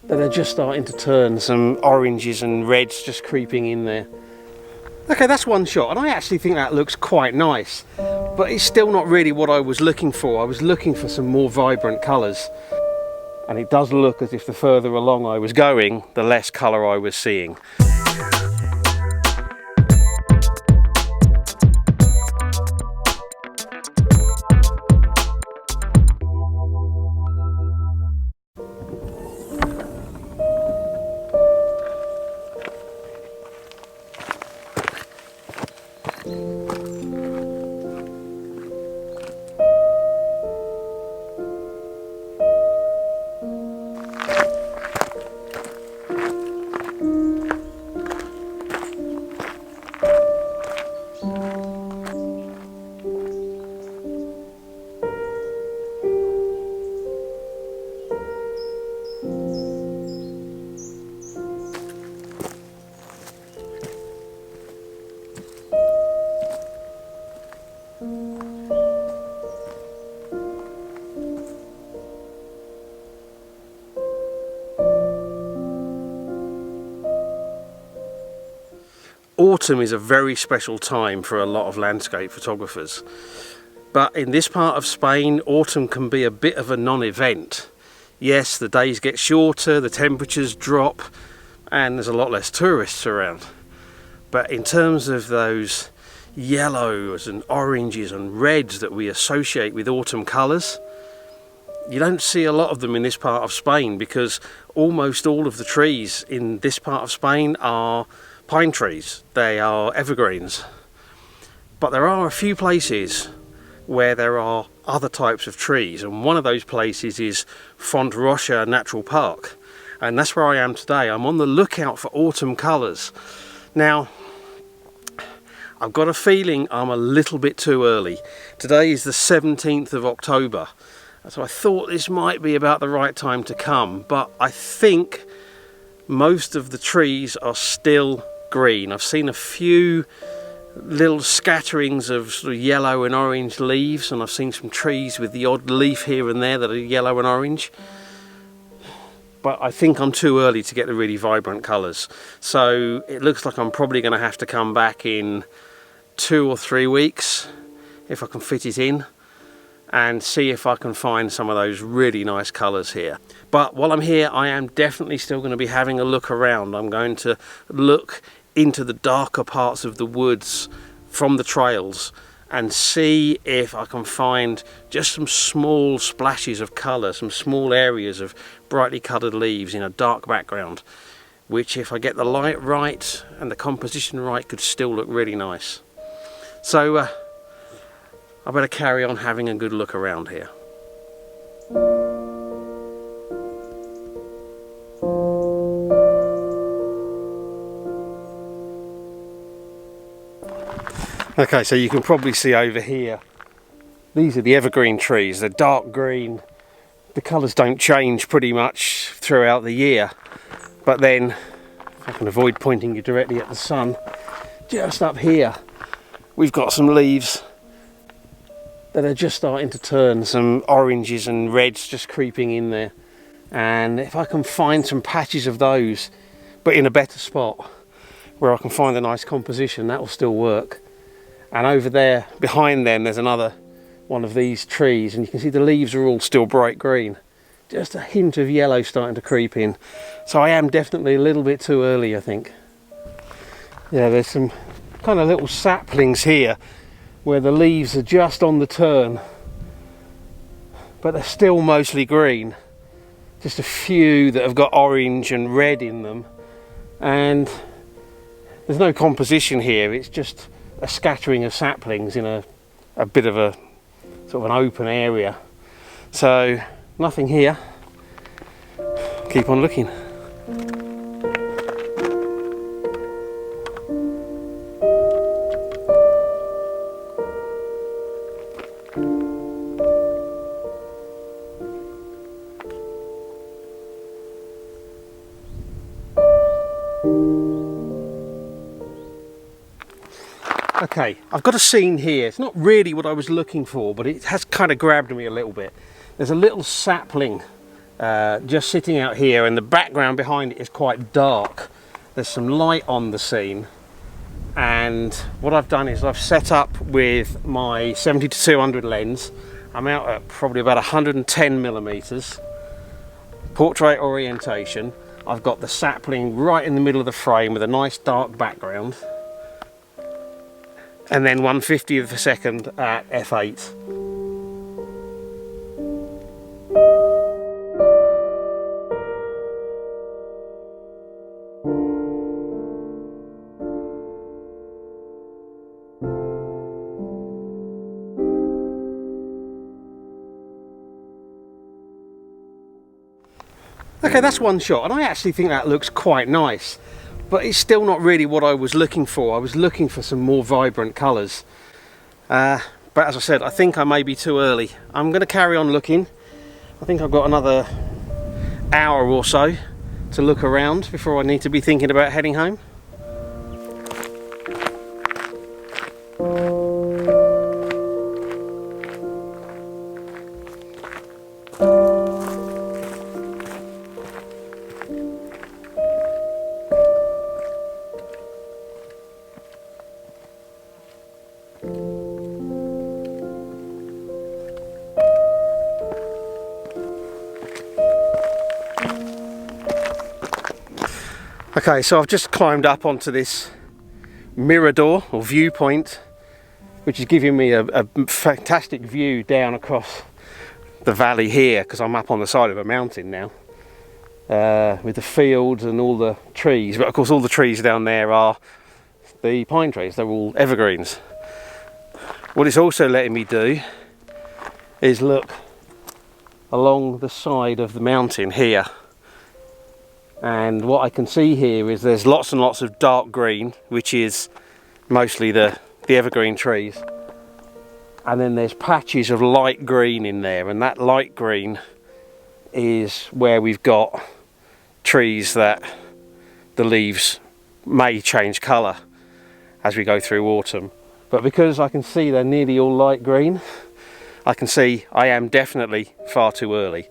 that are just starting to turn, some oranges and reds just creeping in there. Okay, that's one shot, and I actually think that looks quite nice, but it's still not really what I was looking for. I was looking for some more vibrant colours, and it does look as if the further along I was going, the less colour I was seeing. Autumn is a very special time for a lot of landscape photographers, but in this part of Spain autumn can be a bit of a non-event. Yes, the days get shorter, the temperatures drop, and there's a lot less tourists around, but in terms of those yellows and oranges and reds that we associate with autumn colours, you don't see a lot of them in this part of Spain, because almost all of the trees in this part of Spain are pine trees. They are evergreens. But there are a few places where there are other types of trees, and one of those places is Font Roja Natural Park, and that's where I am today. I'm on the lookout for autumn colours. Now, I've got a feeling I'm a little bit too early. Today is the 17th of October, so I thought this might be about the right time to come, but I think most of the trees are still green. I've seen a few little scatterings of sort of yellow and orange leaves, and I've seen some trees with the odd leaf here and there that are yellow and orange, but I think I'm too early to get the really vibrant colours. So it looks like I'm probably going to have to come back in 2 or 3 weeks if I can fit it in, and see if I can find some of those really nice colours here. But while I'm here, I am definitely still going to be having a look around. I'm going to look into the darker parts of the woods from the trails and see if I can find just some small splashes of colour, some small areas of brightly coloured leaves in a dark background, which, if I get the light right and the composition right, could still look really nice. So I better carry on having a good look around here. Okay, so you can probably see over here, these are the evergreen trees. They're dark green. The colours don't change pretty much throughout the year, but then, if I can avoid pointing you directly at the sun, just up here we've got some leaves that are just starting to turn, some oranges and reds just creeping in there, and if I can find some patches of those but in a better spot where I can find a nice composition, that will still work. And over there behind them there's another one of these trees, and you can see the leaves are all still bright green, just a hint of yellow starting to creep in. So I am definitely a little bit too early, I think. Yeah, there's some kind of little saplings here where the leaves are just on the turn, but they're still mostly green. Just a few that have got orange and red in them, and there's no composition here. It's just a scattering of saplings in a bit of a sort of an open area. So nothing here. Keep on looking. Okay, I've got a scene here. It's not really what I was looking for, but it has kind of grabbed me a little bit. There's a little sapling just sitting out here, and the background behind it is quite dark. There's some light on the scene, and what I've done is I've set up with my 70-200 lens. I'm out at probably about 110 millimeters, portrait orientation. I've got the sapling right in the middle of the frame with a nice dark background, and then 1/50th of a second at f8. Okay, that's one shot, and I actually think that looks quite nice, but it's still not really what I was looking for. I was looking for some more vibrant colours. But as I said, I think I may be too early. I'm going to carry on looking. I think I've got another hour or so to look around before I need to be thinking about heading home. Okay, so I've just climbed up onto this mirador or viewpoint, which is giving me a fantastic view down across the valley here, because I'm up on the side of a mountain now, with the fields and all the trees. But of course all the trees down there are the pine trees, they're all evergreens. What it's also letting me do is look along the side of the mountain here. And what I can see here is there's lots and lots of dark green, which is mostly the evergreen trees. And then there's patches of light green in there, and that light green is where we've got trees that the leaves may change colour as we go through autumn. But because I can see they're nearly all light green, I can see I am definitely far too early.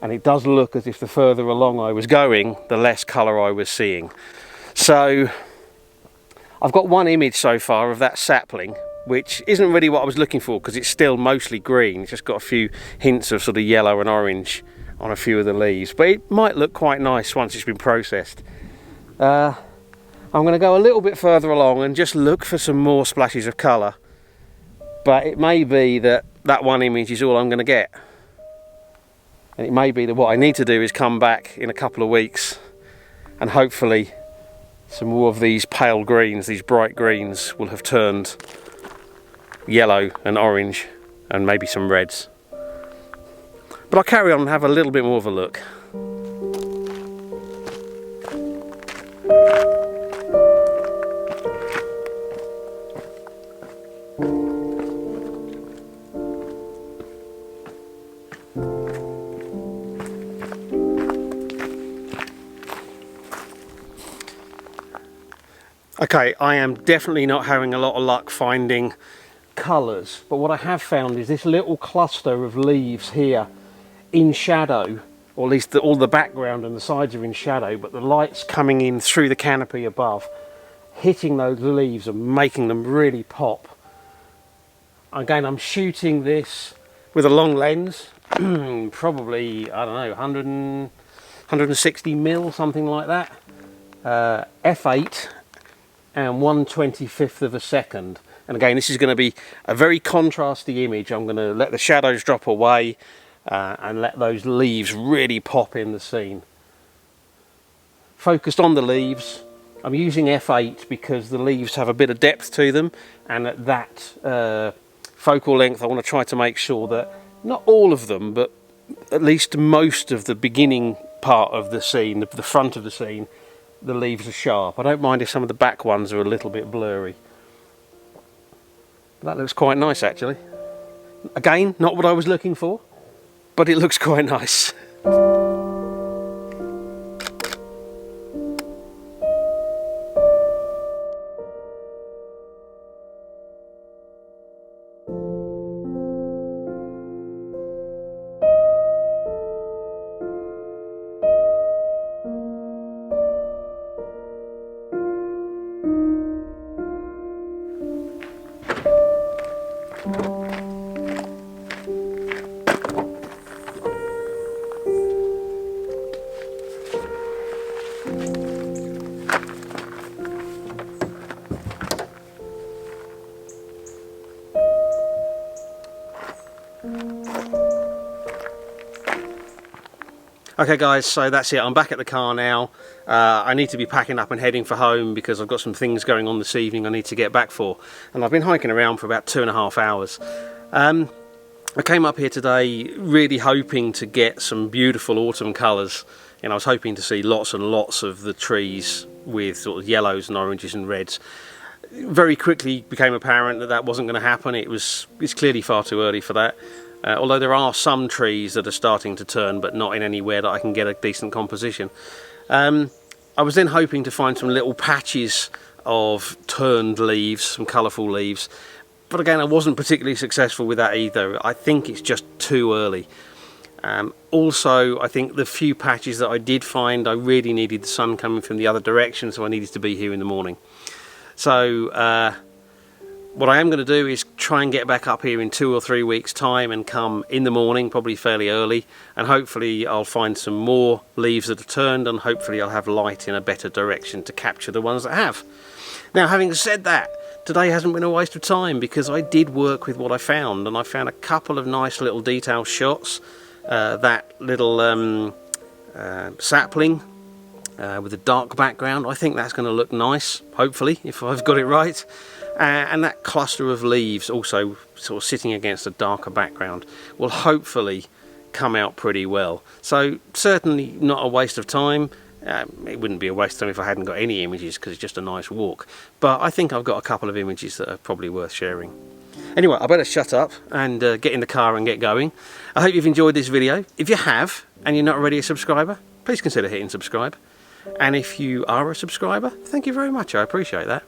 And it does look as if the further along I was going, the less colour I was seeing. So I've got one image so far of that sapling, which isn't really what I was looking for, because it's still mostly green. It's just got a few hints of sort of yellow and orange on a few of the leaves, but it might look quite nice once it's been processed. I'm going to go a little bit further along and just look for some more splashes of colour, but it may be that that one image is all I'm going to get. And it may be that what I need to do is come back in a couple of weeks, and hopefully some more of these pale greens, these bright greens, will have turned yellow and orange and maybe some reds. But I'll carry on and have a little bit more of a look. Okay, I am definitely not having a lot of luck finding colours, but what I have found is this little cluster of leaves here in shadow, or at least all the background and the sides are in shadow, but the light's coming in through the canopy above, hitting those leaves and making them really pop. Again, I'm shooting this with a long lens, probably, I don't know, 160 mil, something like that, f8 and 1/25th of a second. And again, this is going to be a very contrasty image. I'm going to let the shadows drop away and let those leaves really pop in the scene. Focused on the leaves, I'm using f8 because the leaves have a bit of depth to them, and at that focal length I want to try to make sure that not all of them, but at least most of the beginning part of the scene, the front of the scene, the leaves are sharp. I don't mind if some of the back ones are a little bit blurry. That looks quite nice actually. Again, not what I was looking for, but it looks quite nice. Okay guys, so that's it. I'm back at the car now. I need to be packing up and heading for home because I've got some things going on this evening I need to get back for. And I've been hiking around for about 2.5 hours. I came up here today really hoping to get some beautiful autumn colours. You know, I was hoping to see lots and lots of the trees with sort of yellows and oranges and reds. Very quickly became apparent that that wasn't going to happen. It's clearly far too early for that. Although there are some trees that are starting to turn, but not in anywhere that I can get a decent composition. I was then hoping to find some little patches of turned leaves, some colourful leaves. But again, I wasn't particularly successful with that either. I think it's just too early. Also, I think the few patches that I did find, I really needed the sun coming from the other direction, so I needed to be here in the morning. So what I am going to do is try and get back up here in 2 or 3 weeks time and come in the morning, probably fairly early, and hopefully I'll find some more leaves that are turned, and hopefully I'll have light in a better direction to capture the ones that have. Now, having said that, today hasn't been a waste of time because I did work with what I found, and I found a couple of nice little detail shots. That little sapling with a dark background, I think that's going to look nice, hopefully, if I've got it right. And that cluster of leaves also sort of sitting against a darker background will hopefully come out pretty well. So certainly not a waste of time. It wouldn't be a waste of time if I hadn't got any images because it's just a nice walk. But I think I've got a couple of images that are probably worth sharing. Anyway, I better shut up and get in the car and get going. I hope you've enjoyed this video. If you have and you're not already a subscriber, please consider hitting subscribe. And if you are a subscriber, thank you very much. I appreciate that.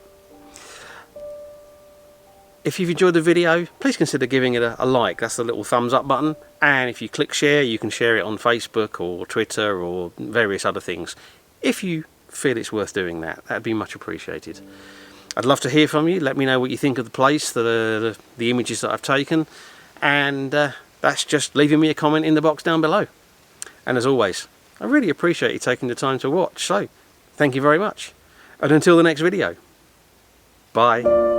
If you've enjoyed the video, please consider giving it a like. That's the little thumbs up button. And if you click share, you can share it on Facebook or Twitter or various other things. If you feel it's worth doing that, that'd be much appreciated. I'd love to hear from you. Let me know what you think of the place, the images that I've taken. And that's just leaving me a comment in the box down below. And as always, I really appreciate you taking the time to watch. So, thank you very much. And until the next video, bye.